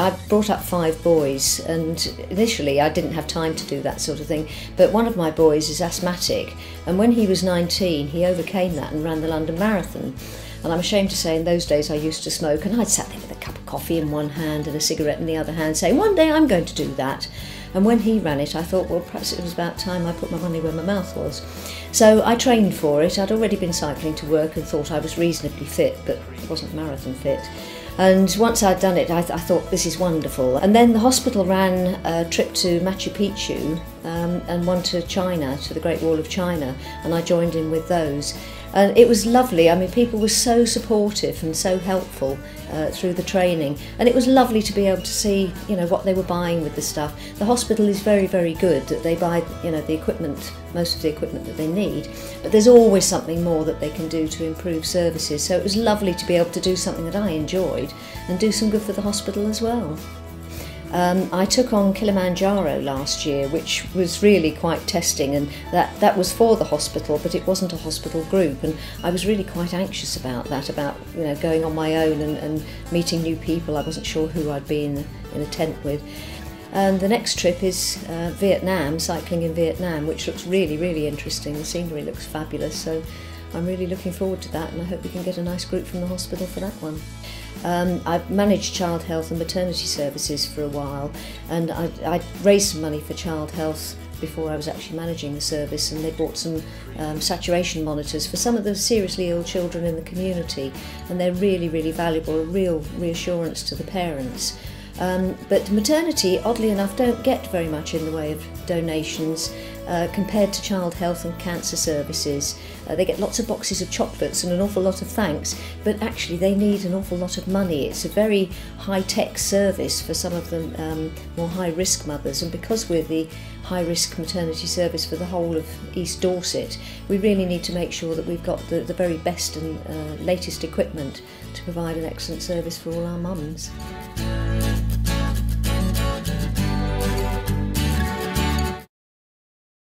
I brought up 5 boys, and initially I didn't have time to do that sort of thing, but one of my boys is asthmatic, and when he was 19 he overcame that and ran the London Marathon. And I'm ashamed to say in those days I used to smoke, and I'd sat there with a cup of coffee in one hand and a cigarette in the other hand saying, one day I'm going to do that. And when he ran it I thought, well, perhaps it was about time I put my money where my mouth was. So I trained for it. I'd already been cycling to work and thought I was reasonably fit, but I wasn't marathon fit. And once I'd done it, I thought, this is wonderful. And then the hospital ran a trip to Machu Picchu and one to China, to the Great Wall of China, and I joined in with those. And it was lovely. I mean, people were so supportive and so helpful through the training, and it was lovely to be able to see, you know, what they were buying with the stuff. The hospital is very, very good that they buy, you know, the equipment, most of the equipment that they need, but there's always something more that they can do to improve services. So it was lovely to be able to do something that I enjoyed and do some good for the hospital as well. I took on Kilimanjaro last year, which was really quite testing, and that was for the hospital, but it wasn't a hospital group, and I was really quite anxious about that, about, you know, going on my own and meeting new people. I wasn't sure who I'd be in a tent with. And the next trip is Vietnam, cycling in Vietnam, which looks really, really interesting. The scenery looks fabulous, so I'm really looking forward to that, and I hope we can get a nice group from the hospital for that one. I've managed child health and maternity services for a while, and I raised some money for child health before I was actually managing the service, and they bought some saturation monitors for some of the seriously ill children in the community, and they're really, really valuable, a real reassurance to the parents. But maternity, oddly enough, don't get very much in the way of donations compared to child health and cancer services. They get lots of boxes of chocolates and an awful lot of thanks, but actually they need an awful lot of money. It's a very high-tech service for some of the more high-risk mothers, and because we're the high-risk maternity service for the whole of East Dorset, we really need to make sure that we've got the very best and latest equipment to provide an excellent service for all our mums.